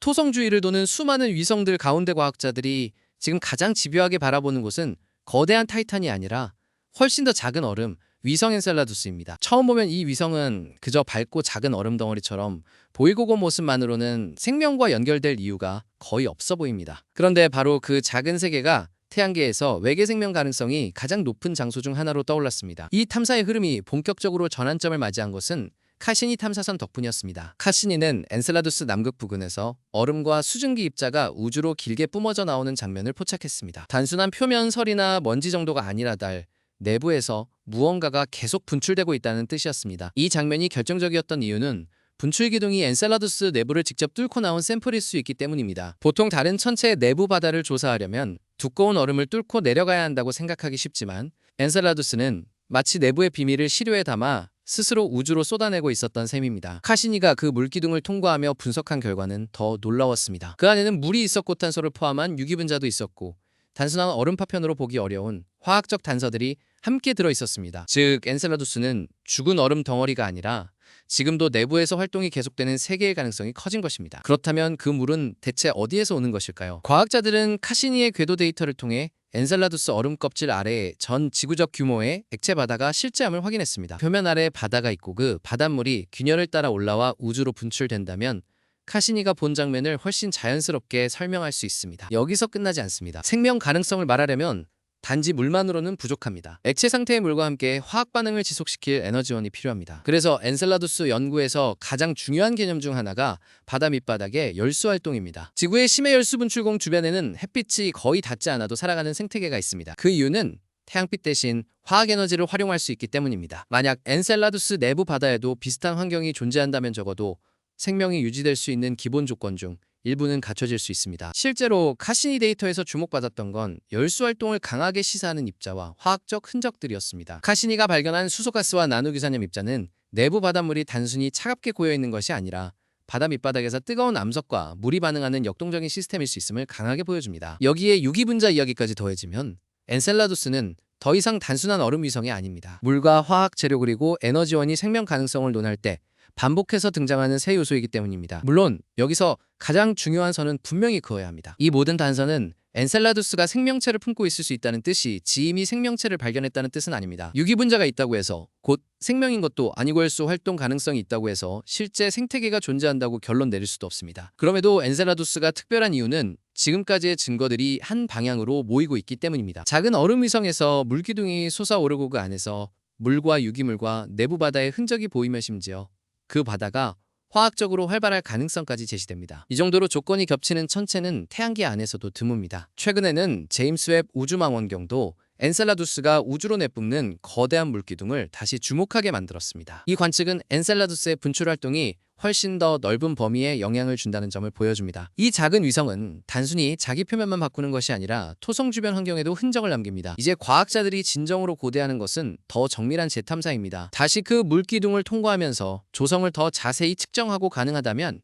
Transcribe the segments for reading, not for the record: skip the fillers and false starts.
토성주위를 도는 수많은 위성들 가운데 과학자들이 지금 가장 집요하게 바라보는 곳은 거대한 타이탄이 아니라 훨씬 더 작은 얼음, 위성 엔셀라두스입니다. 처음 보면 이 위성은 그저 밝고 작은 얼음 덩어리처럼 보이고 그 모습만으로는 생명과 연결될 이유가 거의 없어 보입니다. 그런데 바로 그 작은 세계가 태양계에서 외계 생명 가능성이 가장 높은 장소 중 하나로 떠올랐습니다. 이 탐사의 흐름이 본격적으로 전환점을 맞이한 것은 카시니 탐사선 덕분이었습니다. 카시니는 엔셀라두스 남극 부근에서 얼음과 수증기 입자가 우주로 길게 뿜어져 나오는 장면을 포착했습니다. 단순한 표면설이나 먼지 정도가 아니라 달 내부에서 무언가가 계속 분출되고 있다는 뜻이었습니다. 이 장면이 결정적이었던 이유는 분출 기둥이 엔셀라두스 내부를 직접 뚫고 나온 샘플일 수 있기 때문입니다. 보통 다른 천체의 내부 바다를 조사하려면 두꺼운 얼음을 뚫고 내려가야 한다고 생각하기 쉽지만 엔셀라두스는 마치 내부의 비밀을 시료에 담아 스스로 우주로 쏟아내고 있었던 셈입니다. 카시니가 그 물기둥을 통과하며 분석한 결과는 더 놀라웠습니다. 그 안에는 물이 있었고 탄소를 포함한 유기분자도 있었고 단순한 얼음 파편으로 보기 어려운 화학적 단서들이 함께 들어있었습니다. 즉 엔셀라두스는 죽은 얼음 덩어리가 아니라 지금도 내부에서 활동이 계속되는 세계의 가능성이 커진 것입니다. 그렇다면 그 물은 대체 어디에서 오는 것일까요? 과학자들은 카시니의 궤도 데이터를 통해 엔셀라두스 얼음 껍질 아래에 전 지구적 규모의 액체 바다가 실제함을 확인했습니다. 표면 아래에 바다가 있고 그 바닷물이 균열을 따라 올라와 우주로 분출된다면 카시니가 본 장면을 훨씬 자연스럽게 설명할 수 있습니다. 여기서 끝나지 않습니다. 생명 가능성을 말하려면 단지 물만으로는 부족합니다. 액체 상태의 물과 함께 화학 반응을 지속시킬 에너지원이 필요합니다. 그래서 엔셀라두스 연구에서 가장 중요한 개념 중 하나가 바다 밑바닥의 열수 활동입니다. 지구의 심해 열수 분출공 주변에는 햇빛이 거의 닿지 않아도 살아가는 생태계가 있습니다. 그 이유는 태양빛 대신 화학 에너지를 활용할 수 있기 때문입니다. 만약 엔셀라두스 내부 바다에도 비슷한 환경이 존재한다면 적어도 생명이 유지될 수 있는 기본 조건 중 일부는 갖춰질 수 있습니다. 실제로 카시니 데이터에서 주목받았던 건 열수 활동을 강하게 시사하는 입자와 화학적 흔적들이었습니다. 카시니가 발견한 수소가스와 나노규산염 입자는 내부 바닷물이 단순히 차갑게 고여있는 것이 아니라 바다 밑바닥에서 뜨거운 암석과 물이 반응하는 역동적인 시스템일 수 있음을 강하게 보여줍니다. 여기에 유기분자 이야기까지 더해지면 엔셀라두스는 더 이상 단순한 얼음 위성이 아닙니다. 물과 화학 재료 그리고 에너지원이 생명 가능성을 논할 때 반복해서 등장하는 새 요소이기 때문입니다. 물론 여기서 가장 중요한 선은 분명히 그어야 합니다. 이 모든 단서는 엔셀라두스가 생명체를 품고 있을 수 있다는 뜻이 지임이 생명체를 발견했다는 뜻은 아닙니다. 유기분자가 있다고 해서 곧 생명인 것도 아니고 열수 활동 가능성이 있다고 해서 실제 생태계가 존재한다고 결론 내릴 수도 없습니다. 그럼에도 엔셀라두스가 특별한 이유는 지금까지의 증거들이 한 방향으로 모이고 있기 때문입니다. 작은 얼음 위성에서 물기둥이 솟아오르고 그 안에서 물과 유기물과 내부 바다의 흔적이 보이며 심지어 그 바다가 화학적으로 활발할 가능성까지 제시됩니다. 이 정도로 조건이 겹치는 천체는 태양계 안에서도 드뭅니다. 최근에는 제임스 웹 우주망원경도 엔셀라두스가 우주로 내뿜는 거대한 물기둥을 다시 주목하게 만들었습니다. 이 관측은 엔셀라두스의 분출 활동이 훨씬 더 넓은 범위에 영향을 준다는 점을 보여줍니다. 이 작은 위성은 단순히 자기 표면만 바꾸는 것이 아니라 토성 주변 환경에도 흔적을 남깁니다. 이제 과학자들이 진정으로 고대하는 것은 더 정밀한 재탐사입니다. 다시 그 물기둥을 통과하면서 조성을 더 자세히 측정하고 가능하다면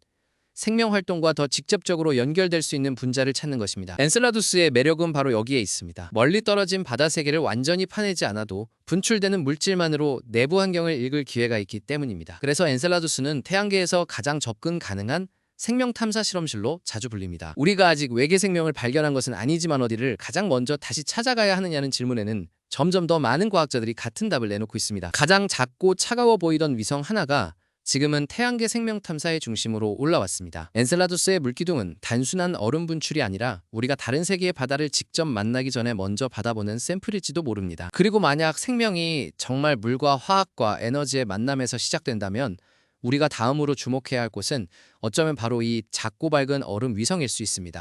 생명 활동과 더 직접적으로 연결될 수 있는 분자를 찾는 것입니다. 엔셀라두스의 매력은 바로 여기에 있습니다. 멀리 떨어진 바다 세계를 완전히 파내지 않아도 분출되는 물질만으로 내부 환경을 읽을 기회가 있기 때문입니다. 그래서 엔셀라두스는 태양계에서 가장 접근 가능한 생명 탐사 실험실로 자주 불립니다. 우리가 아직 외계 생명을 발견한 것은 아니지만 어디를 가장 먼저 다시 찾아가야 하느냐는 질문에는 점점 더 많은 과학자들이 같은 답을 내놓고 있습니다. 가장 작고 차가워 보이던 위성 하나가 지금은 태양계 생명 탐사의 중심으로 올라왔습니다. 엔셀라두스의 물기둥은 단순한 얼음 분출이 아니라 우리가 다른 세계의 바다를 직접 만나기 전에 먼저 받아보는 샘플일지도 모릅니다. 그리고 만약 생명이 정말 물과 화학과 에너지의 만남에서 시작된다면 우리가 다음으로 주목해야 할 곳은 어쩌면 바로 이 작고 밝은 얼음 위성일 수 있습니다.